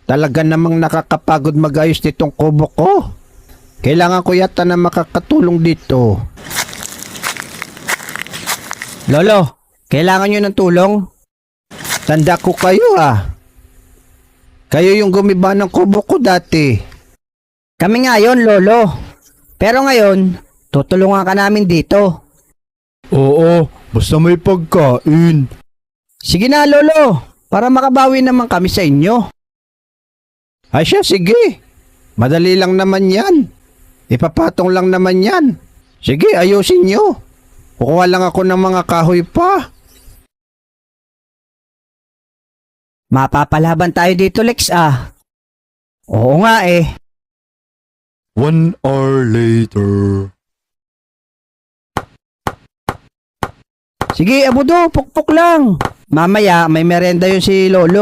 Talaga namang nakakapagod magayos nitong kubo ko. Kailangan ko yata na makakatulong dito. Lolo, kailangan nyo ng tulong? Tanda ko kayo Kayo yung gumiba ng kubo ko dati. Kami nga yon, Lolo. Pero ngayon, tutulungan ka namin dito. Oo, basta may pagkain. Sige na, Lolo, para makabawi naman kami sa inyo. Ay siya, sige. Madali lang naman yan. Ipapatong lang naman yan. Sige, ayusin nyo. Kukuha lang ako ng mga kahoy pa. Mapapalaban tayo dito, Lex, Oo nga 1 hour later. Sige, Abudo, pukpok lang. Mamaya, may merenda yun si Lolo.